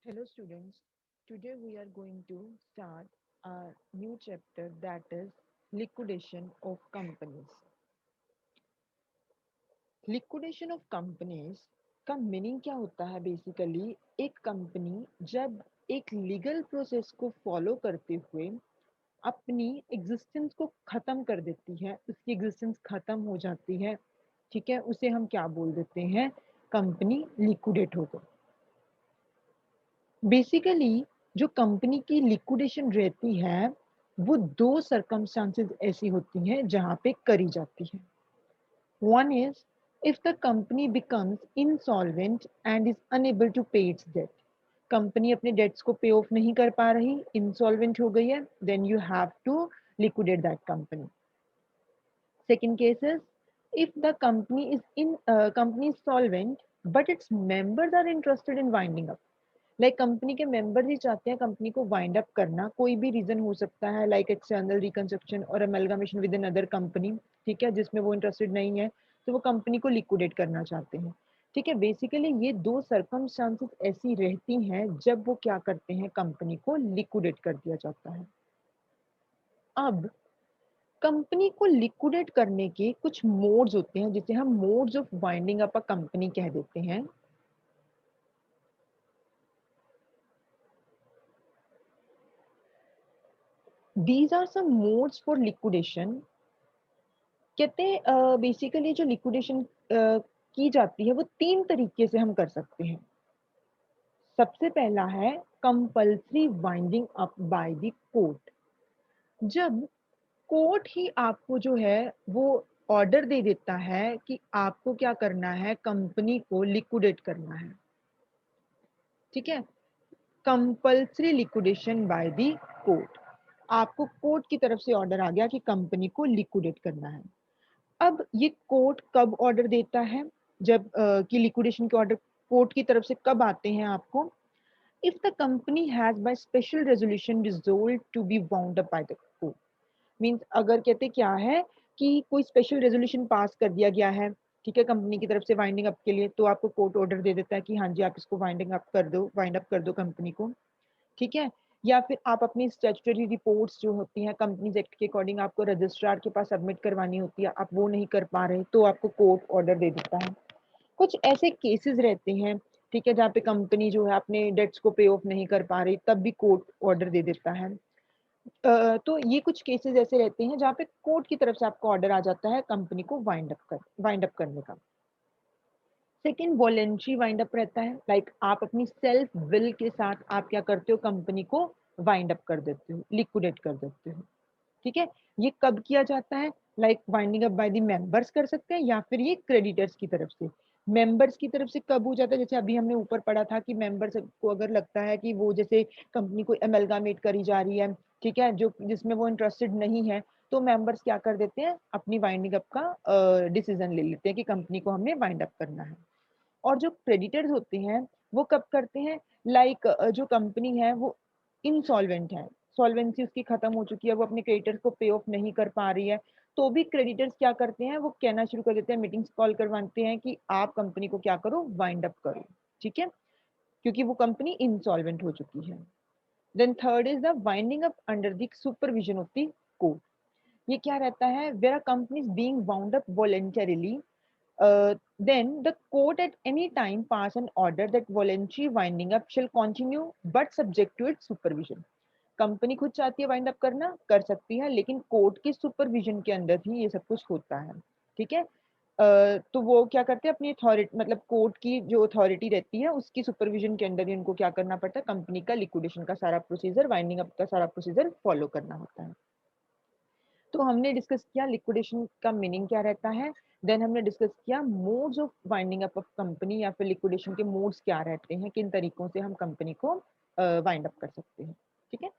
Hello students, today we are going to start our new chapter that is liquidation of companies. Liquidation of companies का meaning क्या होता है basically एक company जब एक legal process को फॉलो करते हुए अपनी एग्जिस्टेंस को खत्म कर देती है, उसकी एग्जिस्टेंस खत्म हो जाती है, ठीक है, उसे हम क्या बोल देते हैं, कंपनी लिक्विडेट हो गई। बेसिकली जो कंपनी की लिक्विडेशन रहती है वो दो सर्कमस्टांसेस ऐसी होती हैं जहां पे करी जाती है। One is if the company becomes insolvent and is unable to pay its debt. Company अपने डेट्स को पे ऑफ नहीं कर पा रही, इंसॉल्वेंट हो गई है, then you have to liquidate that company. Second case is if the company is solvent but its members are interested in winding up। Like company के मेंबर ही चाहते हैं कंपनी को वाइंड अप करना, कोई भी रीजन हो सकता है, लाइक एक्सटर्नल रिकंस्ट्रक्शन और amalgamation with in other company, ठीक है, जिसमें वो इंटरेस्टेड नहीं है तो वो कंपनी को लिक्विडेट करना चाहते हैं। ठीक है, बेसिकली ये दो सर्कमस्टांसेस ऐसी रहती हैं जब वो क्या करते हैं, कंपनी को लिक्विडेट कर दिया जाता है। अब कंपनी को लिक्विडेट करने के कुछ मोड्स होते हैं जिसे हम modes of winding up a company कह देते हैं। These are some modes for liquidation। कहते हैं बेसिकली जो लिक्विडेशन की जाती है वो तीन तरीके से हम कर सकते हैं। सबसे पहला है compulsory winding up by the court. जब कोर्ट ही आपको जो है वो ऑर्डर दे देता है कि आपको क्या करना है, कंपनी को लिक्विडेट करना है, ठीक है, compulsory liquidation bye the court. आपको कोर्ट की तरफ से ऑर्डर आ गया कि कंपनी को लिक्विडेट करना है। अब ये कोर्ट कब ऑर्डर देता है, जब कि लिक्विडेशन के ऑर्डर कोर्ट की तरफ से कब आते हैं आपको, if the company has by special resolution resolved to be wound up by the court. Means अगर कहते क्या है कि कोई स्पेशल रेजोल्यूशन पास कर दिया गया है, ठीक है, कंपनी की तरफ से वाइंडिंग अप के लिए, तो आपको कोर्ट ऑर्डर दे देता है कि हाँ जी आप इसको वाइंड अप कर दो कंपनी को, ठीक है। या फिर आप अपनी स्टैट्यूटरी रिपोर्ट्स जो होती हैं कंपनीज एक्ट के अकॉर्डिंग आपको रजिस्ट्रार के पास सबमिट करवानी होती है, आप वो नहीं कर पा रहे तो आपको कोर्ट ऑर्डर दे देता है। कुछ ऐसे केसेस रहते हैं, ठीक है, जहाँ पे कंपनी जो है अपने डेट्स को पे ऑफ नहीं कर पा रही, तब भी कोर्ट ऑर्डर दे देता है। तो ये कुछ केसेस ऐसे रहते हैं जहाँ पे कोर्ट की तरफ से आपको ऑर्डर आ जाता है कंपनी को वाइंड अप करने का। सेकेंड वॉलेंट्री वाइंड अप रहता है, लाइक आप अपनी सेल्फ विल के साथ आप क्या करते हो, कंपनी को वाइंड अप कर देते हो, लिक्विडेट कर देते हो, ठीक है। ये कब किया जाता है, like winding up by the members कर सकते हैं या फिर ये क्रेडिटर्स की तरफ से। मेंबर्स की तरफ से कब हो जाता है, जैसे अभी हमने ऊपर पढ़ा था कि मेंबर्स को अगर लगता है कि वो जैसे कंपनी को अमेलगामेट करी जा रही है, ठीक है, जो जिसमें वो इंटरेस्टेड नहीं है, तो मेंबर्स क्या कर देते हैं, अपनी वाइंडिंग अप का डिसीजन ले लेते हैं कि कंपनी को हमने वाइंड अप करना है। और जो क्रेडिटर्स होते हैं वो कब करते हैं, लाइक जो कंपनी है वो इनसॉल्वेंट है, सॉल्वेंसी उसकी खत्म हो चुकी है, वो अपने क्रेडिटर्स को पे ऑफ नहीं कर पा रही है, तो भी क्रेडिटर्स क्या करते हैं, वो कहना शुरू कर देते हैं, मीटिंग्स कॉल करवाते हैं कि आप कंपनी को क्या करो, वाइंड अप करो, ठीक है, क्योंकि वो कंपनी इंसॉल्वेंट हो चुकी है। Then third is the winding up under the supervision of the court. ये क्या रहता है, where a company is being wound up voluntarily, then the court at any time pass an order that voluntary winding up shall continue but subject to its supervision। Company खुद चाहती है wind up करना, कर सकती है, लेकिन court के supervision के अंदर ही ये सब कुछ होता है, ठीक है। तो वो क्या करते हैं, अपनी अथॉरिटी मतलब कोर्ट की जो अथॉरिटी रहती है उसकी सुपरविजन के अंदर ही उनको क्या करना पड़ता है, कंपनी का लिक्विडेशन का सारा प्रोसीजर, वाइंडिंग अप का सारा प्रोसीजर फॉलो करना होता है। तो हमने डिस्कस किया लिक्विडेशन का मीनिंग क्या रहता है, देन हमने डिस्कस किया modes of winding up of company या फिर लिक्विडेशन के मोड्स क्या रहते हैं, किन तरीकों से हम कंपनी को वाइंड अप कर सकते हैं, ठीक है।